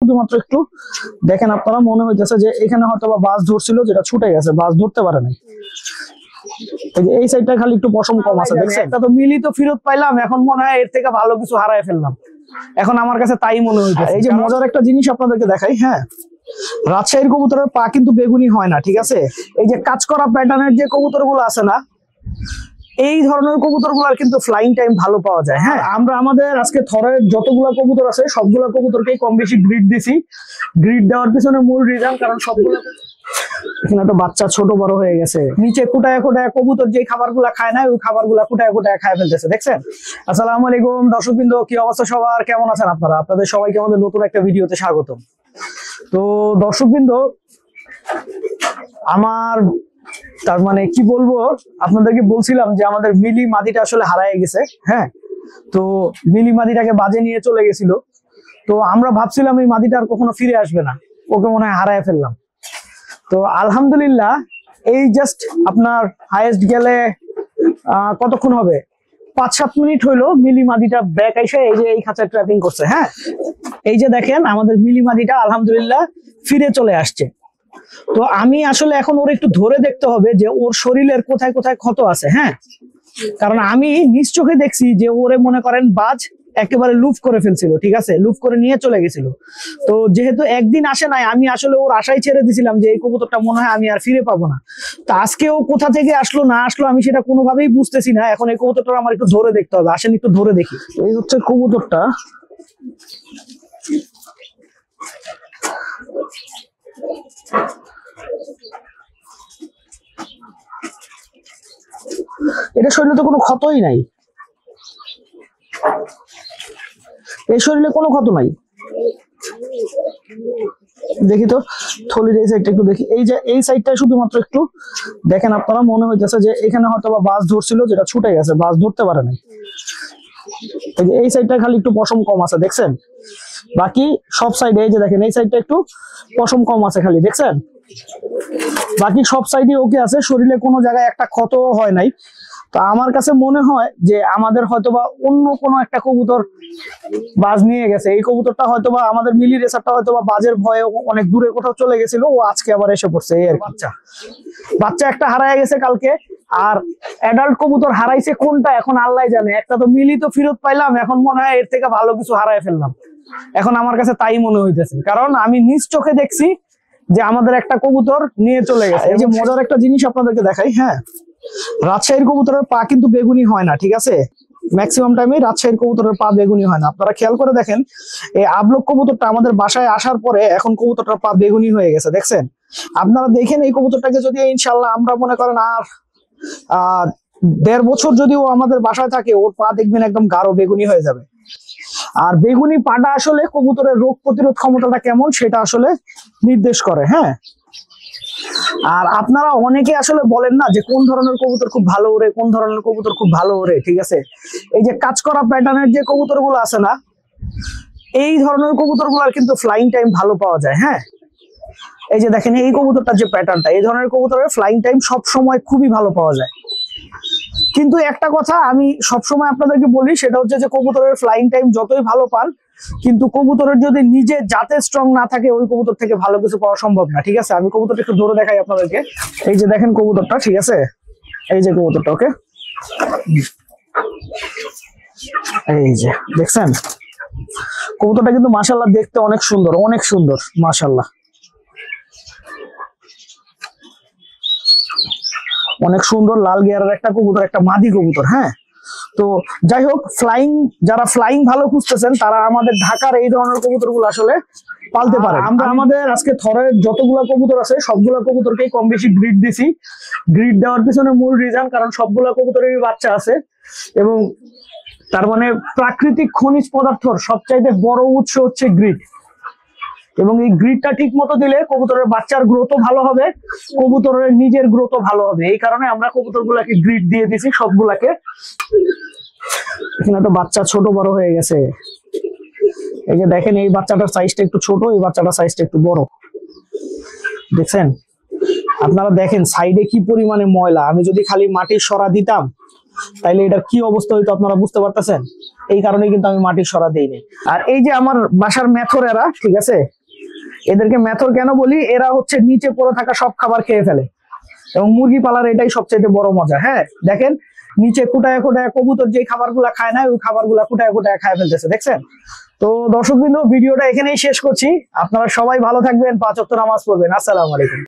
শুধুমাত্র একটু দেখেন আপনারা, মনে হইতেছে যে এখানে হয়তো বা বাস ধরছিল, যেটা ছুটে গেছে, বাস ধরতে পারে নাই। এই সাইডটা খালি একটু পশম কম আছে, দেখছেন? এটা তো মিলি তো ফেরত পাইলাম, এখন মনে হয় এর থেকে ভালো কিছু হারায় ফেললাম, এখন আমার কাছে তাই মনে হইতেছে। এই যে মজার একটা জিনিস আপনাদেরকে দেখাই, হ্যাঁ, রাজশাহীর কবুতরের পা কিন্তু বেগুনি হয় না, ঠিক আছে? এই যে কাজ করা প্যাটার্নের যে কবুতর গুলো আছে না, এই ধরনের কবুতর গুলার কিন্তু ফ্লাইং টাইম ভালো পাওয়া যায়। হ্যাঁ, আমরা আমাদের আজকে থরের যতগুলা কবুতর আছে সবগুলা কবুতরকেই কম বেশি গ্রিড দিছি। গ্রিড দেওয়ার পিছনে মূল রিজন, কারণ সবগুলো এখানে তো বাচ্চা ছোট বড় হয়ে গেছে, নিচে কুটায় কুটায় কবুতর যে খাবারগুলা খায় না, ওই খাবারগুলা কুটায় কুটায় খায় ফেলতেছে, দেখছেন? আসসালামু আলাইকুম দর্শকবৃন্দ, কি অবস্থা সবার, কেমন আছেন আপনারা? আপনাদের সবাইকে আমাদের নতুন একটা ভিডিওতে স্বাগতম। তো দর্শকবৃন্দ, আমার তার মানে কি বলবো, আপনাদেরকে বলছিলাম যে আমাদের মিলি মাদিটা আসলে হারায় গেছে। হ্যাঁ, তো মিলি মাদিটাকে বাজে নিয়ে চলে গেছিল, তো আমরা ভাবছিলাম এই মাদিটা আর কখনো ফিরে আসবে না, ওকে মনে হয় হারায় ফেললাম। তো আলহামদুলিল্লাহ, এই জাস্ট আপনার হাইয়েস্ট গেলে কতক্ষণ হবে, 5-7 মিনিট হইলো মিলি মাদিটা ব্যাক এসে এই যে এই খাঁচায় ট্র্যাপিং করছে। হ্যাঁ, এই যে দেখেন আমাদের মিলি মাদিটা আলহামদুলিল্লাহ ফিরে চলে আসছে। তো আমি আসলে এখন ওর একটু ধরে দেখতে হবে যে ওর শরীরের কোথায় কোথায় ক্ষত আছে। হ্যাঁ, কারণ আমি নিজ চোখে দেখছি যে ওরে মনে করেন বাজ একেবারে লুফ করে ফেলছিল, ঠিক আছে, লুফ করে নিয়ে চলে গেছিল। তো যেহেতু একদিন আসে নাই, আমি আসলে ওর আশায় ছেড়ে দিছিলাম যে এই কবুতরটা মনে হয় আমি আর ফিরে পাবো না। তো আজকে ও কোথা থেকে আসলো না আসলো আমি সেটা কোনোভাবেই বুঝতেছি না। এখন এই কবুতরটা আমার একটু ধরে দেখতে হবে, আসেন একটু ধরে দেখি। এই হচ্ছে কবুতরটা, এটা শরীরে তো কোনো ক্ষতই নাই, এই শরীরে কোনো ক্ষত নাই। দেখি তো থলির এই সাইডটা একটু দেখি, এই যে এই সাইডটা শুধুমাত্র একটু দেখেন আপনারা, মনে হইতেছে যে এখানে হয়তো বা বাস ধরছিল, যেটা ছুটে গেছে, বাস ধরতে পারে নাই। এই সাইডটা খালি একটু পশম কম আছে, দেখছেন? বাকি সব সাইডে এই যে দেখেন এই সাইডটা একটু পশম কম আছে খালি, দেখছেন? বাকি সব সাইডে ওকে আছে, শরীরে কোনো জায়গায় একটা ক্ষত হয় নাই। তো আমার কাছে মনে হয় যে আমাদের হয়তোবা অন্য কোনো একটা কবুতর বাজ নিয়ে গেছে। এই কবুতরটা হয়তোবা আমাদের মিলি রেসারটা হয়তোবা বাজের ভয়ে অনেক দূরে কোথাও চলে গেছিল, ও আজকে আবার এসে পড়ছে। এই আর বাচ্চা একটা হারায় গেছে কালকে, আর অ্যাডাল্ট কবুতর হারাইছে কোনটা এখন আল্লাহ জানে। একটা তো মিলি তো ফেরত পাইলাম, এখন মনে হয় এর থেকে ভালো কিছু হারায় ফেললাম, এখন আমার কাছে তাই মনে হইতেছে, কারণ আমি নিজ চোখে দেখছি যে আমাদের একটা কবুতর নিয়ে চলে গেছে। এই যে মজার একটা জিনিস আপনাদেরকে দেখাই, হ্যাঁ, রাজশাহীর কবুতরের পা কিন্তু বেগুনি হয় না, ঠিক আছে? ম্যাক্সিমাম টাইমে রাজশাহীর কবুতরের পা বেগুনি হয় না। আপনারা খেয়াল করে দেখেন, এই আবলক কবুতরটা আমাদের বাসায় আসার পরে এখন কবুতরটার পা বেগুনি হয়ে গেছে, দেখছেন? আপনারা দেখেন এই কবুতরটাকে যদি ইনশাল্লাহ আমরা মনে করেন আর 1.5 বছর যদি ও আমাদের বাসায় থাকে, ওর পা দেখবেন একদম গাঢ় বেগুনি হয়ে যাবে। আর বেগুনি পাটা আসলে কবুতরের রোগ প্রতিরোধ ক্ষমতাটা কেমন সেটা আসলে নির্দেশ করে। হ্যাঁ, আর আপনারা অনেকে আসলে বলেন না যে কোন ধরনের কবুতর খুব ভালো ওড়ে, কোন ধরনের কবুতর খুব ভালো ওড়ে, ঠিক আছে? এই যে কাজ করা প্যাটার্নের যে কবুতর গুলো আছে না, এই ধরনের কবুতর গুলার কিন্তু ফ্লাইং টাইম ভালো পাওয়া যায়। হ্যাঁ, এই যে দেখেন এই কবুতরটার যে প্যাটার্নটা, এই ধরনের কবুতরের ফ্লাইং টাইম সব সময় খুবই ভালো পাওয়া যায়। কিন্তু একটা কথা আমি সবসময় আপনাদেরকে বলি, সেটা হচ্ছে যে কবুতরের ফ্লাইং টাইম যতই ভালো পান, কিন্তু কবুতরের যদি নিজে জাতে স্ট্রং না থাকে, ওই কবুতর থেকে ভালো কিছু পাওয়া সম্ভব না, ঠিক আছে? আমি কবুতরটা একটু ধরে দেখাই আপনাদেরকে। এই যে দেখেন কবুতরটা, ঠিক আছে, এই যে কবুতরটা, ওকে, এই যে দেখছেন কবুতরটা কিন্তু মাশাআল্লাহ দেখতে অনেক সুন্দর, অনেক সুন্দর মাশাআল্লাহ, অনেক সুন্দর লাল গিয়ারের একটা কবুতর, একটা মাদি কবুতর। হ্যাঁ, তো যাই হোক, যারা ফ্লাইং ভালো খুঁজতেছেন তারা আমাদের ঢাকার এই ধরনের কবুতর গুলো আসলে পালতে পারে। আমরা আমাদের আজকে থরের যতগুলা কবুতর আছে সবগুলা কবুতরকেই কম বেশি গ্রিড দিছি। গ্রিড দেওয়ার পিছনে মূল রিজন, কারণ সবগুলা কবুতরেরই বাচ্চা আছে, এবং তার মানে প্রাকৃতিক খনিজ পদার্থর সবচাইতে বড় উৎস হচ্ছে গ্রিড। এবং এই গ্রিডটা ঠিক মতো দিলে কবুতরের বাচ্চার গ্রোথও ভালো হবে, কবুতরের নিজের গ্রোথও ভালো হবে। এই কারণে আমরা কবুতর গুলাকে গ্রিড দিয়ে দিছি সবগুলাকে। এখানে তো বাচ্চা ছোট বড় হয়ে গেছে, এই যে দেখেন এই বাচ্চাটার সাইজটা একটু ছোট, এই বাচ্চাটার সাইজটা একটু বড়, দেখছেন? আপনারা দেখেন সাইডে কি পরিমাণে ময়লা। আমি যদি খালি মাটির সরা দিতাম তাইলে এটার কি অবস্থা হইতো আপনারা বুঝতে পারতেছেন। এই কারণে কিন্তু আমি মাটির সরা দিই নাই। আর এই যে আমার বাসার মেথরেরা, ঠিক আছে, এদেরকে মেথর কেন বলি, এরা হচ্ছে নিচে পড়ে থাকা সব খাবার খেয়ে ফেলে, এবং মুরগি পালার এটাই সবচেয়ে বড় মজা। হ্যাঁ দেখেন নিচে খুঁটায় খুঁটায় কবুতর যে খাবারগুলা খায় না ওই খাবারগুলা খুঁটায় খুঁটায় খায় ফেলতেছে, দেখছেন? তো দর্শকবৃন্দ, ভিডিওটা এখানেই শেষ করছি। আপনারা সবাই ভালো থাকবেন, 5 ওয়াক্ত নামাজ পড়বেন। আসসালামু আলাইকুম।